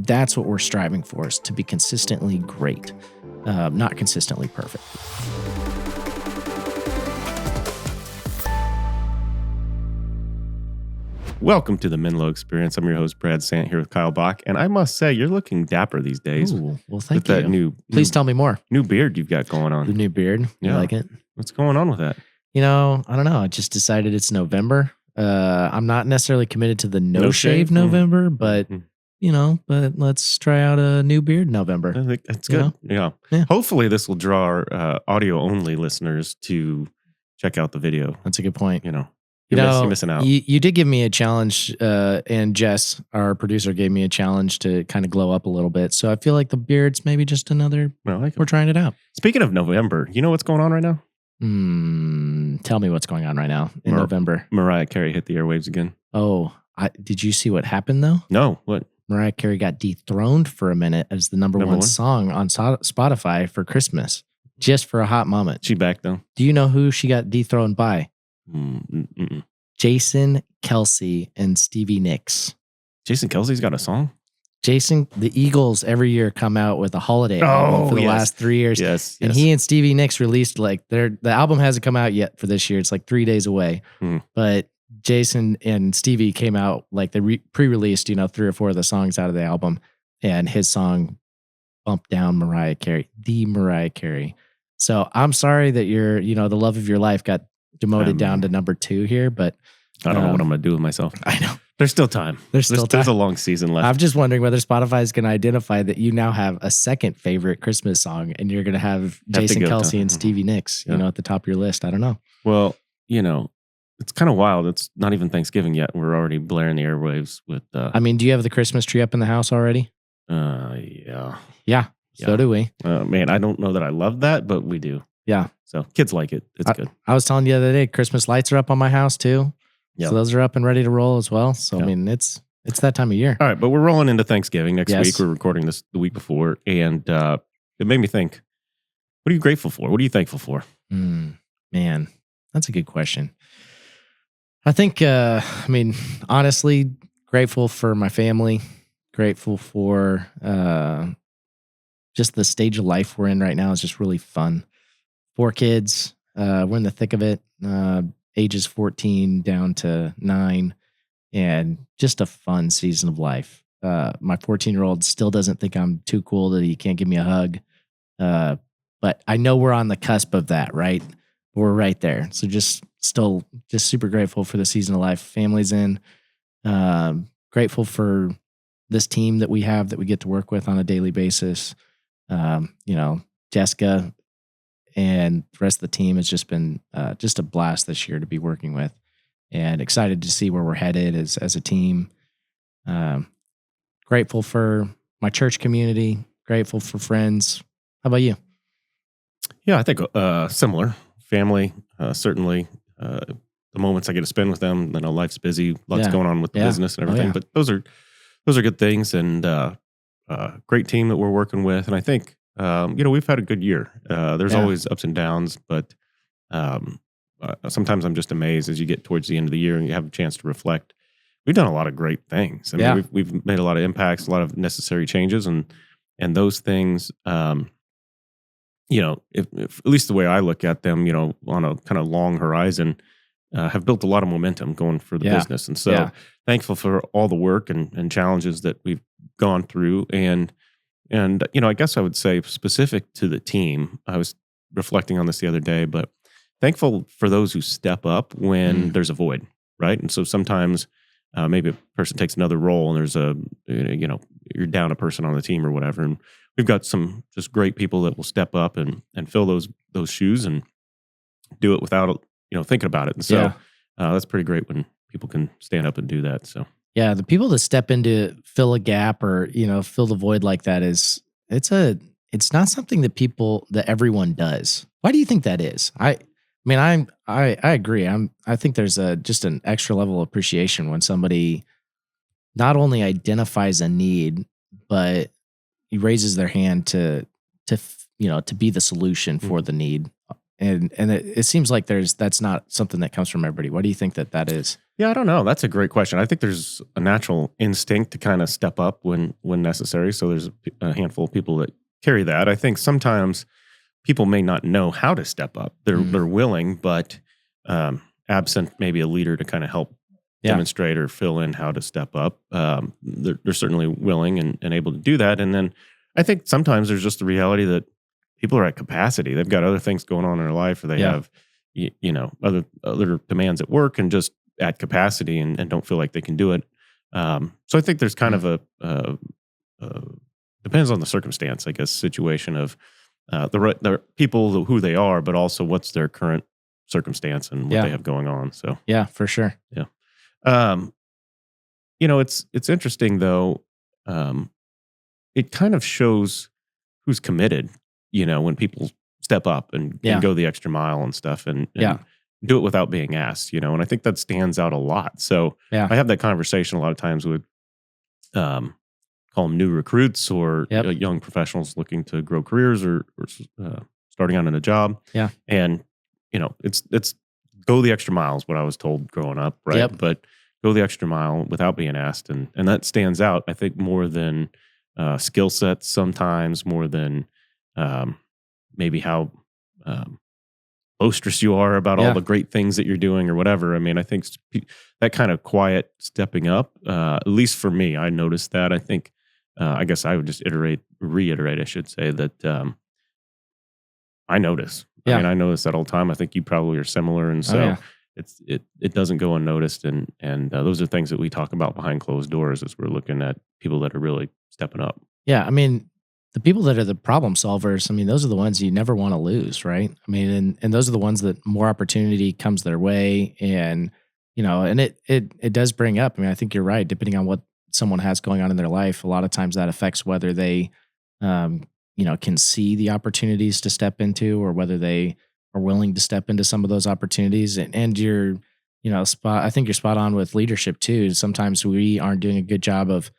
that's what we're striving for, is to be consistently great, not consistently perfect. Welcome to the Menlo Experience. I'm your host, Brad Sant, here with Kyle Bach. And I must say, you're looking dapper these days. Ooh, well, thank with you. That Please tell me more. New beard you've got going on. The new beard. You like it? What's going on with that? I don't know. I just decided it's November. I'm not necessarily committed to the no shave November, but but let's try out a new beard in November. I think that's good. Yeah. Hopefully this will draw our audio only listeners to check out the video. That's a good point. You're missing out. You did give me a challenge, and Jess, our producer, gave me a challenge to kind of glow up a little bit. So I feel like the beard's maybe just another. We're trying it out. Speaking of November, you know what's going on right now? Tell me what's going on right now in November. Mariah Carey hit the airwaves again. Oh, did you see what happened though? No, what? Mariah Carey got dethroned for a minute as the number one song on Spotify for Christmas, just for a hot moment. She back though. Do you know who she got dethroned by? Jason Kelce and Stevie Nicks. Jason Kelce's got a song? The Eagles every year come out with a holiday album for the last 3 years. Yes. And he and Stevie Nicks released the album hasn't come out yet for this year. It's like 3 days away. But Jason and Stevie came out, like they pre-released, 3 or 4 of the songs out of the album. And his song bumped down Mariah Carey, the Mariah Carey. So I'm sorry that the love of your life got demoted down to number 2 here, but I don't know what I'm going to do with myself. I know. There's still time. There's a long season left. I'm just wondering whether Spotify is going to identify that you now have a second favorite Christmas song, and you're going to have Jason Kelce and Stevie Nicks, at the top of your list. I don't know. Well, it's kind of wild. It's not even Thanksgiving yet. We're already blaring the airwaves with. Do you have the Christmas tree up in the house already? Yeah. Yeah. So do we. Man, I don't know that I love that, but we do. Yeah. So kids like it. It's good. I was telling you the other day, Christmas lights are up on my house too. Yep. So those are up and ready to roll as well. So, it's that time of year. All right, but we're rolling into Thanksgiving next week. We're recording this the week before. And it made me think, what are you grateful for? What are you thankful for? Man, that's a good question. I think, honestly, grateful for my family. Grateful for just the stage of life we're in right now is just really fun. 4 kids. We're in the thick of it. Ages 14 down to 9, and just a fun season of life. My 14-year-old still doesn't think I'm too cool that he can't give me a hug. But I know we're on the cusp of that, right? We're right there. So just super grateful for the season of life family's in. Grateful for this team that we have that we get to work with on a daily basis. Jessica and the rest of the team has just been just a blast this year to be working with, and excited to see where we're headed as a team. Grateful for my church community, grateful for friends. How about you? Yeah, I think similar. Family, certainly. The moments I get to spend with them. Life's busy, lots going on with the business and everything, but those are good things, and great team that we're working with. And I think we've had a good year. There's always ups and downs, but sometimes I'm just amazed as you get towards the end of the year and you have a chance to reflect. We've done a lot of great things. We've made a lot of impacts, a lot of necessary changes, and those things, if at least the way I look at them, on a kind of long horizon, have built a lot of momentum going for the business. And so thankful for all the work and challenges that we've gone through. And I guess I would say specific to the team, I was reflecting on this the other day, but thankful for those who step up when there's a void, right? And so sometimes maybe a person takes another role and there's you're down a person on the team or whatever. And we've got some just great people that will step up and fill those shoes and do it without, thinking about it. And so that's pretty great when people can stand up and do that. So. Yeah, the people that step in to fill a gap or, fill the void like that it's not something that everyone does. Why do you think that is? I agree. I think there's just an extra level of appreciation when somebody not only identifies a need, but he raises their hand to be the solution for the need. and it seems like that's not something that comes from everybody. What do you think that is? Yeah, I don't know. That's a great question. I think there's a natural instinct to kind of step up when necessary. So there's a handful of people that carry that. I think sometimes people may not know how to step up. They're willing, but absent maybe a leader to kind of help demonstrate or fill in how to step up. They're certainly willing and able to do that. And then I think sometimes there's just the reality that people are at capacity. They've got other things going on in their life, or they have other demands at work, and just at capacity and don't feel like they can do it. So I think there's kind of a depends on the circumstance, I guess, situation of the people who they are, but also what's their current circumstance and what they have going on. So yeah, for sure. yeah. It's interesting though. It kind of shows who's committed, when people step up and go the extra mile and stuff and do it without being asked, and I think that stands out a lot. So I have that conversation a lot of times with, call them new recruits or young professionals looking to grow careers or starting out in a job. Yeah. And, it's go the extra mile is what I was told growing up. Right. Yep. But go the extra mile without being asked. And that stands out, I think, more than skill sets sometimes, more than maybe how boisterous you are about all the great things that you're doing or whatever. I mean, I think that kind of quiet stepping up, at least for me, I noticed that. I think, I guess I would just reiterate, I should say, that I notice. I mean, I notice that all the time. I think you probably are similar. And so it doesn't go unnoticed. And those are things that we talk about behind closed doors as we're looking at people that are really stepping up. Yeah. I mean, the people that are the problem solvers, I mean, those are the ones you never want to lose, right? I mean, and those are the ones that more opportunity comes their way. And, and it does bring up, I mean, I think you're right, depending on what someone has going on in their life, a lot of times that affects whether they, can see the opportunities to step into, or whether they are willing to step into some of those opportunities. And you're, I think you're spot on with leadership too. Sometimes we aren't doing a good job of,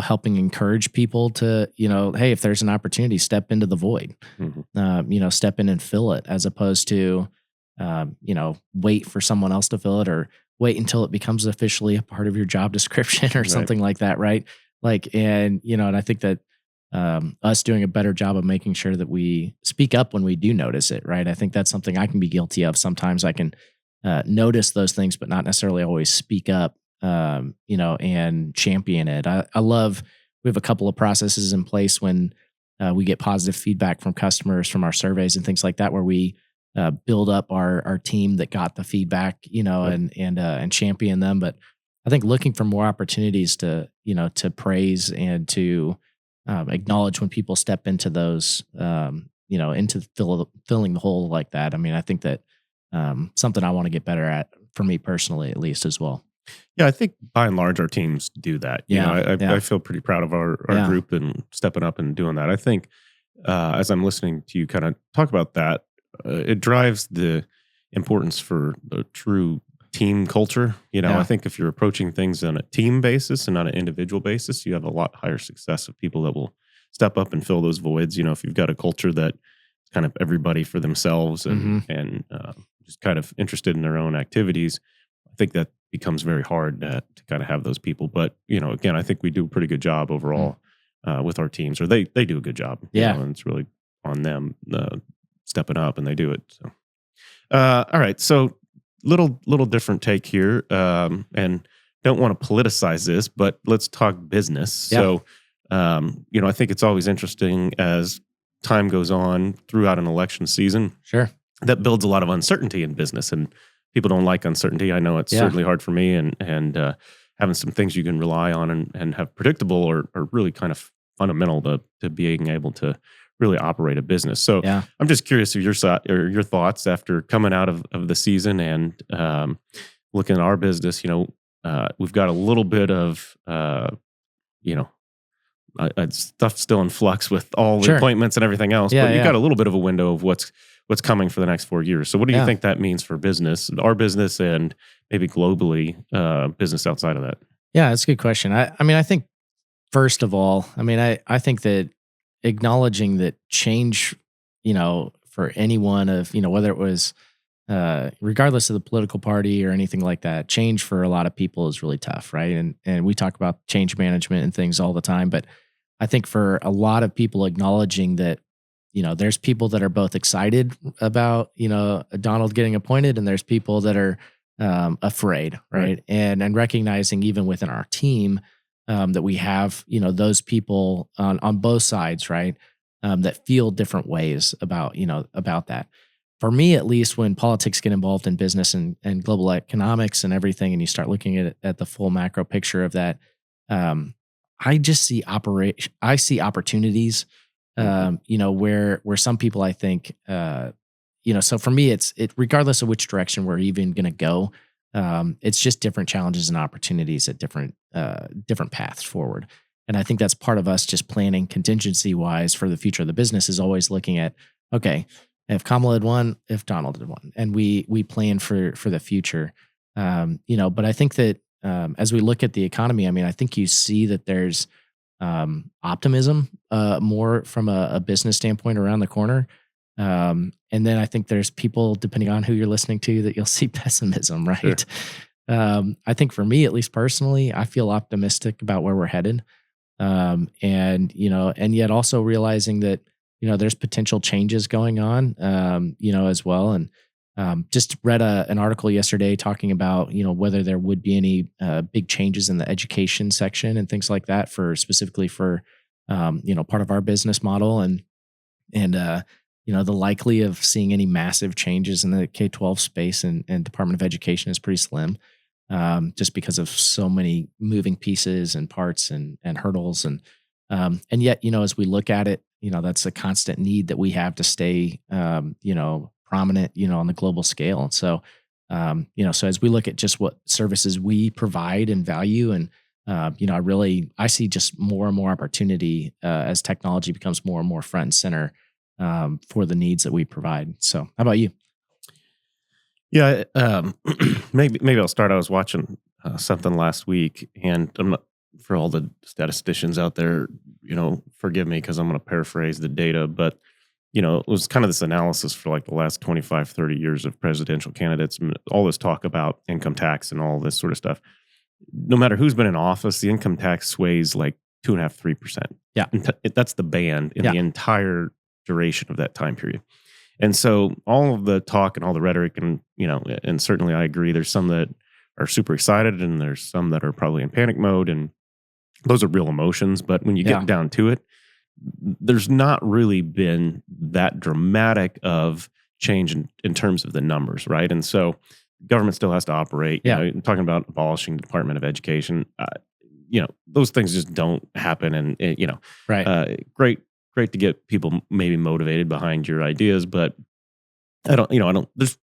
helping encourage people to, hey, if there's an opportunity, step into the void, step in and fill it, as opposed to, wait for someone else to fill it, or wait until it becomes officially a part of your job description or something like that. Right. And I think that, us doing a better job of making sure that we speak up when we do notice it. Right. I think that's something I can be guilty of. Sometimes I can, notice those things, but not necessarily always speak up, and champion it. I love, we have a couple of processes in place when we get positive feedback from customers from our surveys and things like that, where we build up our team that got the feedback, and champion them. But I think looking for more opportunities to praise and to acknowledge when people step into those, into filling the hole like that. I mean, I think that something I want to get better at, for me personally, at least, as well. Yeah, I think by and large our teams do that. I feel pretty proud of our group and stepping up and doing that. I think as I'm listening to you kind of talk about that, it drives the importance for the true team culture. I think if you're approaching things on a team basis and not an individual basis, you have a lot higher success of people that will step up and fill those voids. If you've got a culture that kind of everybody for themselves and just kind of interested in their own activities, I think that becomes very hard to kind of have those people. But, again, I think we do a pretty good job overall with our teams, or they do a good job. And it's really on them stepping up, and they do it. So, all right. So little different take here, and don't want to politicize this, but let's talk business. Yeah. So, I think it's always interesting as time goes on throughout an election season. Sure. That builds a lot of uncertainty in business, and people don't like uncertainty. I know it's certainly hard for me, and having some things you can rely on and have predictable are really kind of fundamental to being able to really operate a business. So I'm just curious of your thoughts after coming out of the season and looking at our business. We've got a little bit of stuff still in flux with all the appointments and everything else, but you've got a little bit of a window of what's coming for the next 4 years. So what do you think that means for business, our business, and maybe globally, business outside of that? Yeah, that's a good question. I mean, I think first of all, I think that acknowledging that change, for anyone of, whether it was regardless of the political party or anything like that, change for a lot of people is really tough, right? And we talk about change management and things all the time, but I think for a lot of people acknowledging that, there's people that are both excited about, Donald getting appointed, and there's people that are afraid, right? And recognizing even within our team that we have, those people on both sides, right? That feel different ways about that. For me, at least, when politics get involved in business and global economics and everything, and you start looking at the full macro picture of that, I just see I see opportunities, where some people, I think, so for me, it regardless of which direction we're even going to go, it's just different challenges and opportunities at different paths forward. And I think that's part of us just planning contingency wise for the future of the business is always looking at, okay, if Kamala had won, if Donald had won, and we plan for the future. But I think that as we look at the economy, I mean, I think you see that there's optimism more from a business standpoint around the corner. And then I think there's people, depending on who you're listening to, that you'll see pessimism, right? Sure. I think for me, at least personally, I feel optimistic about where we're headed. And yet also realizing that, there's potential changes going on, as well. And just read an article yesterday talking about, whether there would be any big changes in the education section and things like that specifically for, part of our business model and the likely of seeing any massive changes in the K-12 space and Department of Education is pretty slim, just because of so many moving pieces and parts and hurdles. And yet, as we look at it, that's a constant need that we have to stay, prominent, on the global scale. And so, so as we look at just what services we provide and value, and, I see just more and more opportunity as technology becomes more and more front and center for the needs that we provide. So how about you? Yeah, maybe I'll start. I was watching something last week, and I'm not, for all the statisticians out there, forgive me because I'm going to paraphrase the data, but it was kind of this analysis for like the last 25, 30 years of presidential candidates, and all this talk about income tax and all this sort of stuff. No matter who's been in office, the income tax sways like 2.5%, 3%. Yeah, that's the band in the entire duration of that time period. And so all of the talk and all the rhetoric and, and certainly I agree, there's some that are super excited and there's some that are probably in panic mode, and those are real emotions. But when you get down to it, there's not really been that dramatic of change in terms of the numbers, right? And so government still has to operate. Talking about abolishing the Department of Education, those things just don't happen. And right. Great to get people maybe motivated behind your ideas, but I don't. There's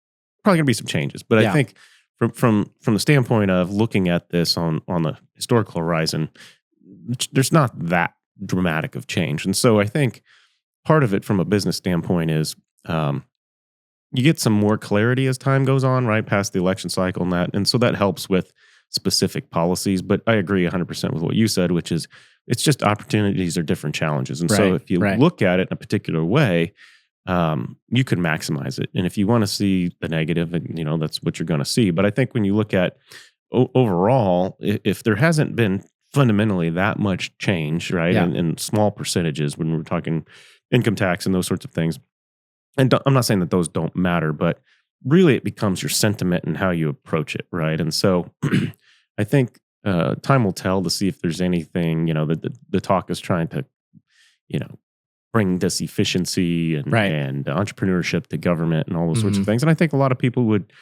probably gonna be some changes, but I think from the standpoint of looking at this on the historical horizon, there's not that dramatic of change. And so I think part of it from a business standpoint is you get some more clarity as time goes on, right past the election cycle and so that helps with specific policies. But I agree 100% with what you said, which is it's just opportunities are different challenges. And so if you look at it in a particular way, you can maximize it. And if you want to see the negative, and that's what you're going to see. But I think when you look at overall, if there hasn't been fundamentally that much change, right, in small percentages when we're talking income tax and those sorts of things, and I'm not saying that those don't matter, but really it becomes your sentiment and how you approach it, right? And so I think time will tell to see if there's anything, the talk is trying to, bring this efficiency and entrepreneurship to government and all those sorts of things. And I think a lot of people would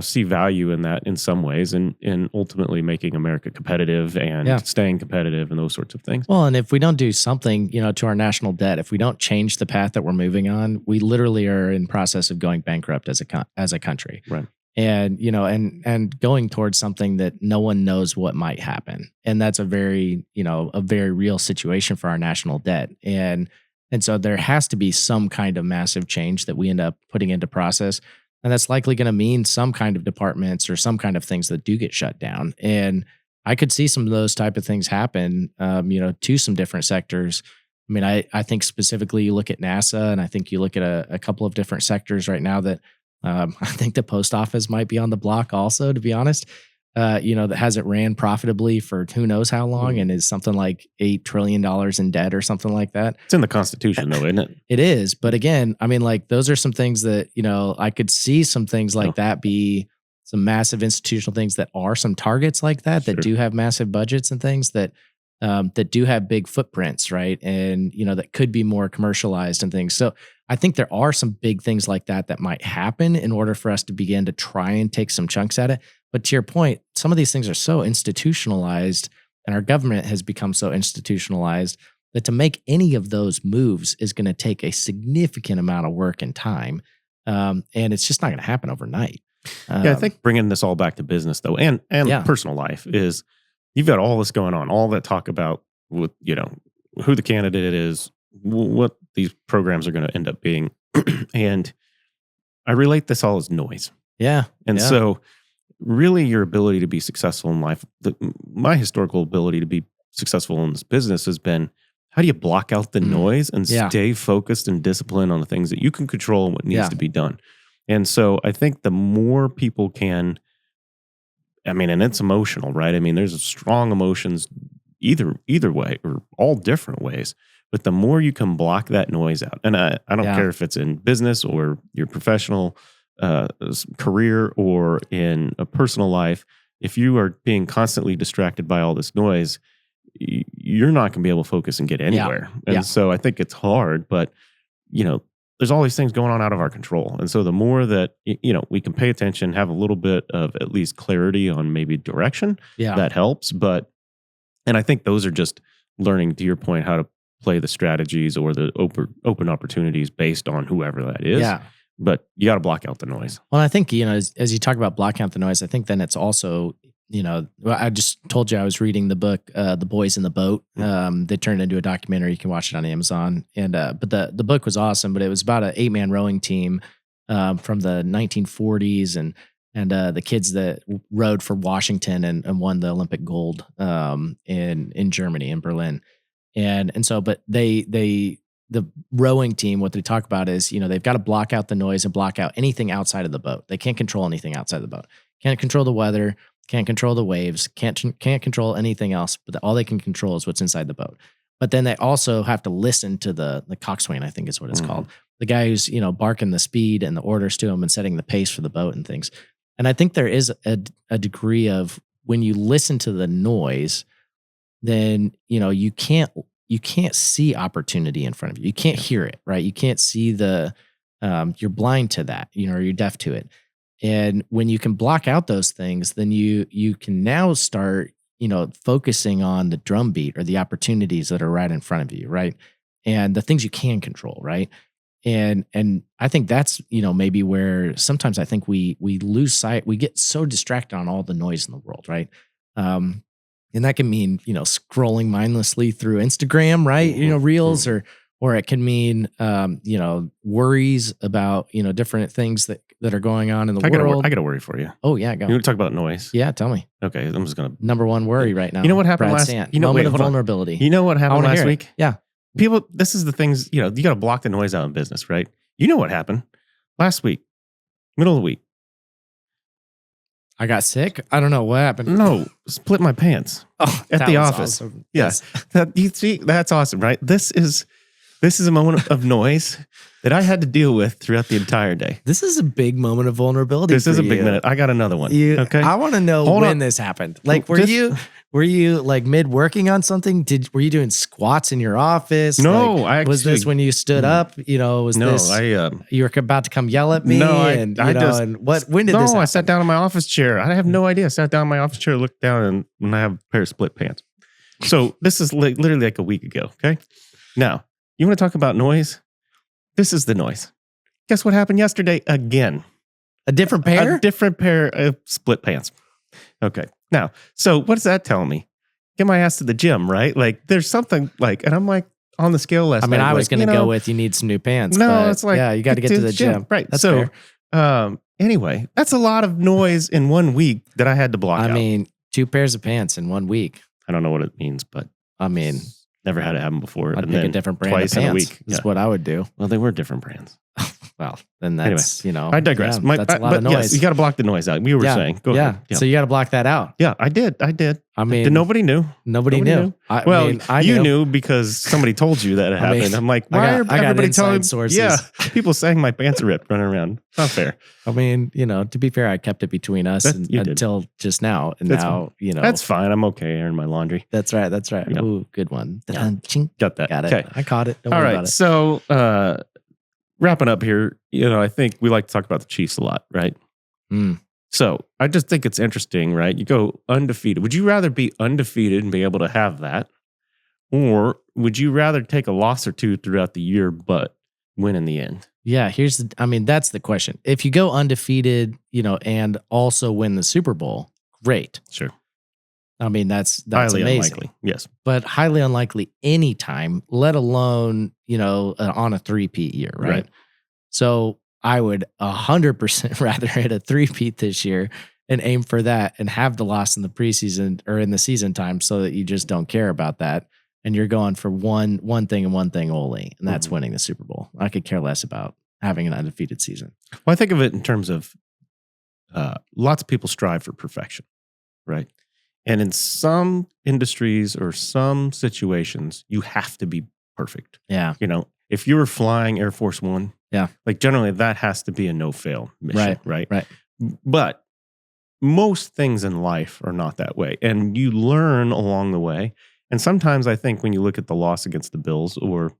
see value in that in some ways and ultimately making America competitive and staying competitive and those sorts of things. Well, and if we don't do something, to our national debt, if we don't change the path that we're moving on, we literally are in process of going bankrupt as a country. Right. And, and going towards something that no one knows what might happen. And that's a very real situation for our national debt. And so there has to be some kind of massive change that we end up putting into process. And that's likely going to mean some kind of departments or some kind of things that do get shut down. And I could see some of those type of things happen, to some different sectors, I mean, I think specifically you look at NASA, and I think you look at a couple of different sectors right now that I think the post office might be on the block also, to be honest. That hasn't ran profitably for who knows how long and is something like $8 trillion in debt or something like that. It's in the Constitution, though, isn't it? It is. But again, I mean, like those are some things that, I could see some things like that be some massive institutional things that are some targets like that, that do have massive budgets and things that do have big footprints, right? And, that could be more commercialized and things. So I think there are some big things like that might happen in order for us to begin to try and take some chunks at it. But to your point, some of these things are so institutionalized and our government has become so institutionalized that to make any of those moves is going to take a significant amount of work and time. And it's just not going to happen overnight. I think bringing this all back to business, though, and personal life is you've got all this going on, all that talk about with, who the candidate is, what these programs are going to end up being. And I relate this all as noise. Yeah. And so really your ability to be successful in life, my historical ability to be successful in this business has been, how do you block out the noise and stay focused and disciplined on the things that you can control and what needs to be done? And so I think the more people can, and it's emotional, right? I mean, there's strong emotions either way or all different ways. But the more you can block that noise out, and I don't care if it's in business or your professional career or in a personal life, if you are being constantly distracted by all this noise, you're not going to be able to focus and get anywhere. And so I think it's hard, but there's all these things going on out of our control. And so the more that, we can pay attention, have a little bit of at least clarity on maybe direction, that helps. And I think those are just learning, to your point, how to play the strategies or the open opportunities based on whoever that is. Yeah. But you got to block out the noise. Well, I think, as you talk about blocking out the noise, I think then it's also, I just told you I was reading the book, The Boys in the Boat. They turned into a documentary. You can watch it on Amazon. And but the book was awesome, but it was about an 8-man rowing team from the 1940s and the kids that rowed for Washington and won the Olympic gold in Germany, in Berlin. And so, but the rowing team, what they talk about is, they've got to block out the noise and block out anything outside of the boat. They can't control anything outside of the boat. Can't control the weather, can't control the waves, can't control anything else, but all they can control is what's inside the boat. But then they also have to listen to the coxswain, I think is what it's called. The guy who's, barking the speed and the orders to him and setting the pace for the boat and things. And I think there is a degree of when you listen to the noise, then, you can't see opportunity in front of you. You can't hear it, right? You can't see you're blind to that, or you're deaf to it. And when you can block out those things, then you can now start, focusing on the drumbeat or the opportunities that are right in front of you, right? And the things you can control, right? And I think that's, maybe where sometimes I think we lose sight, we get so distracted on all the noise in the world, right? And that can mean, scrolling mindlessly through Instagram, right? Reels, or it can mean, worries about, different things that are going on in the world. I got a worry for you. Oh yeah, go. You want to talk about noise? Yeah, tell me. Okay, I'm just gonna. Number one worry right now. You know what happened Brad last? Sant. Moment of vulnerability. You know what happened last week? Yeah. People, this is the things, you got to block the noise out in business, right? You know what happened last week, middle of the week. I got sick. I don't know what happened. No, split my pants at the office. Awesome. Yes, you see, that's awesome, right? This is a moment of noise that I had to deal with throughout the entire day. This is a big moment of vulnerability. This is a big minute. I got another one. Okay, I want to know when this happened. Like, were you like mid working on something? Were you doing squats in your office? No, was this when you stood up? Was this? You were about to come yell at me? No, when did this happen? I sat down in my office chair. I have no idea. I sat down in my office chair, looked down, and I have a pair of split pants. So this is literally like a week ago. Okay, now you want to talk about noise? This is the noise. Guess what happened yesterday again? A different pair? A different pair of split pants. Okay. Now, so what does that tell me? Get my ass to the gym, right? Like there's something like, and I'm like on the scale last night. I was going to go with you need some new pants. No, it's like, yeah, you got to get to the gym. Right. That's so, fair. Anyway, that's a lot of noise in 1 week that I had to block out. I mean, 2 pairs of pants in 1 week. I don't know what it means, but. I mean, Never had it happen before. I'd and pick a then different brand twice of in a pants. week. Is what I would do. Well, they were different brands. Well, then that's, I digress. that's a lot of noise. Yes, you got to block the noise out. You were saying. Go ahead. Yeah. So you got to block that out. Yeah, I did. I mean, nobody knew. Nobody knew. I you knew because somebody told you that it happened. I'm like, why are everybody telling sources? Yeah, people saying my pants are ripped running around. It's not fair. I mean, to be fair, I kept it between us until just now. And now, That's fine. I'm okay airing my laundry. That's right. Yep. Ooh, good one. Yeah. Got that. Got it. Okay. I caught it. Don't All worry right. about it. So, wrapping up here, I think we like to talk about the Chiefs a lot, right? So I just think it's interesting, right? You go undefeated. Would you rather be undefeated and be able to have that? Or would you rather take a loss or two throughout the year, but win in the end? Yeah, that's the question. If you go undefeated, and also win the Super Bowl, great. Sure. I mean, that's highly amazing. Unlikely. Yes. But highly unlikely anytime, let alone, on a 3-peat year, right? So I would 100% rather hit a 3-peat this year and aim for that and have the loss in the preseason or in the season time so that you just don't care about that. And you're going for one thing and one thing only, and that's winning the Super Bowl. I could care less about having an undefeated season. Well, I think of it in terms of lots of people strive for perfection, right? And in some industries or some situations, you have to be perfect. Yeah. If you were flying Air Force One, like generally that has to be a no-fail mission, right? But most things in life are not that way. And you learn along the way. And sometimes I think when you look at the loss against the Bills or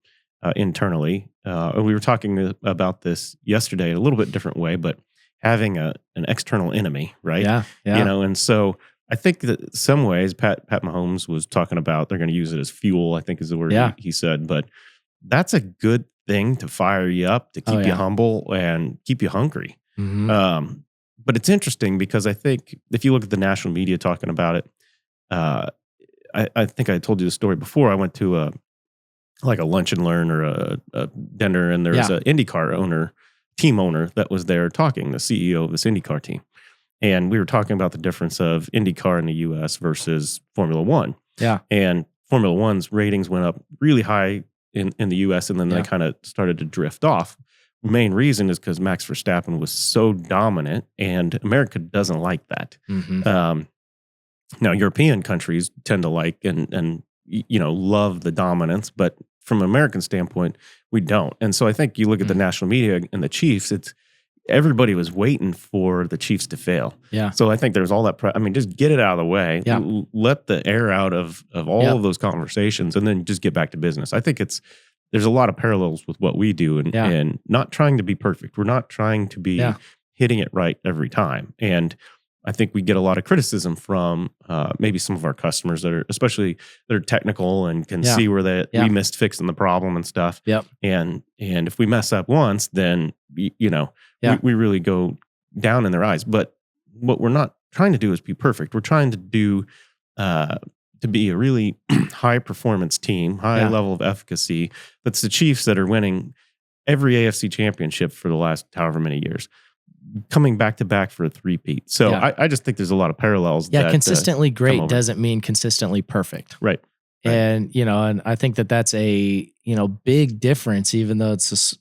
internally, we were talking about this yesterday in a little bit different way, but having an external enemy, right? Yeah. And so I think that some ways Pat Mahomes was talking about they're going to use it as fuel, I think is the word he said. But that's a good thing to fire you up, to keep you humble and keep you hungry. Mm-hmm. But it's interesting because I think if you look at the national media talking about it, I think I told you the story before. I went to a lunch and learn or a dinner, and there was an IndyCar team owner that was there talking, the CEO of this IndyCar team. And we were talking about the difference of IndyCar in the U.S. versus Formula One. Yeah. And Formula One's ratings went up really high in the U.S. and then they kind of started to drift off. Main reason is because Max Verstappen was so dominant, and America doesn't like that. Mm-hmm. Now, European countries tend to like and love the dominance, but from an American standpoint, we don't. And so I think you look at the national media and the Chiefs, everybody was waiting for the Chiefs to fail. Yeah. So I think there's all that. Just get it out of the way. Yeah. Let the air out of all of those conversations, and then just get back to business. I think there's a lot of parallels with what we do, and not trying to be perfect. We're not trying to be hitting it right every time. And I think we get a lot of criticism from maybe some of our customers that are technical and can see where we missed fixing the problem and stuff. Yep. And if we mess up once, then we really go down in their eyes. But what we're not trying to do is be perfect. We're trying to do to be a really high performance team, high level of efficacy. That's the Chiefs that are winning every AFC championship for the last however many years, coming back to back for a 3-peat. So I just think there's a lot of parallels. Yeah, consistently great doesn't mean consistently perfect. Right. And, and I think that's a, big difference, even though it's,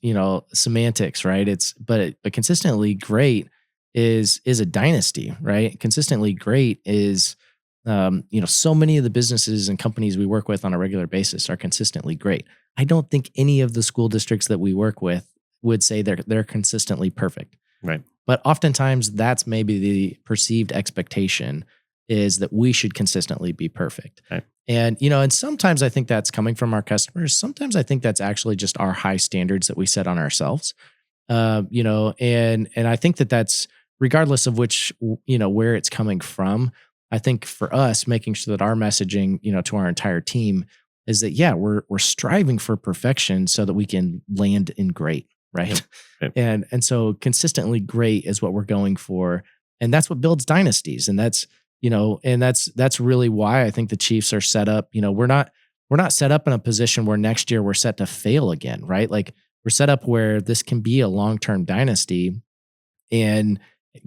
semantics, right? But consistently great is a dynasty, right? Consistently great is, so many of the businesses and companies we work with on a regular basis are consistently great. I don't think any of the school districts that we work with would say they're consistently perfect. Right. But oftentimes that's maybe the perceived expectation is that we should consistently be perfect. Right. And, and sometimes I think that's coming from our customers. Sometimes I think that's actually just our high standards that we set on ourselves. And I think that's regardless of which, where it's coming from. I think for us, making sure that our messaging, to our entire team is that, we're striving for perfection so that we can land in great. Right. Yep. And so consistently great is what we're going for. And that's what builds dynasties. And that's really why I think the Chiefs are set up. We're not set up in a position where next year we're set to fail again, right? Like we're set up where this can be a long-term dynasty, and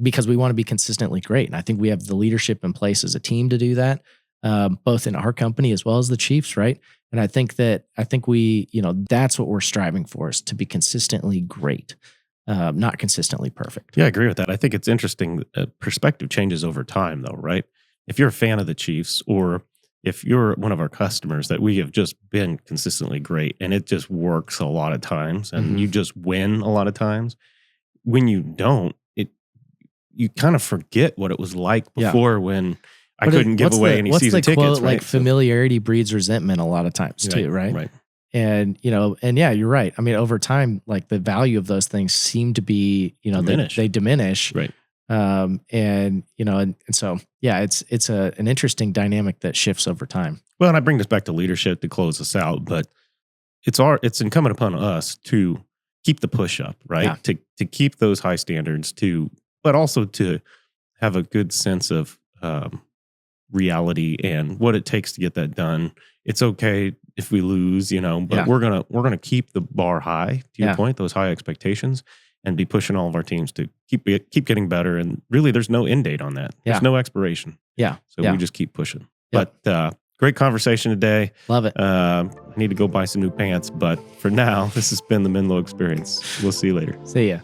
because we want to be consistently great. And I think we have the leadership in place as a team to do that, both in our company as well as the Chiefs, right? And I think we, that's what we're striving for, is to be consistently great, not consistently perfect. Yeah, I agree with that. I think it's interesting. Perspective changes over time, though, right? If you're a fan of the Chiefs, or if you're one of our customers, that we have just been consistently great and it just works a lot of times and you just win a lot of times, when you don't, you kind of forget what it was like before, when I couldn't give away any season tickets. Quote, right? like, familiarity breeds resentment a lot of times too, right? Right. And, and yeah, you're right. I mean, over time, like, the value of those things seem to be, they diminish. Right. And, so, yeah, it's an interesting dynamic that shifts over time. Well, and I bring this back to leadership to close us out, but it's incumbent upon us to keep the push up, right? Yeah. To keep those high standards, but also to have a good sense of reality and what it takes to get that done. It's okay if we lose, but we're gonna keep the bar high. To your point, those high expectations, and be pushing all of our teams to keep getting better. And really, there's no end date on that. There's no expiration. Yeah. So we just keep pushing. But great conversation today. Love it. I need to go buy some new pants, but for now, this has been the Menlo Experience. We'll see you later. See ya.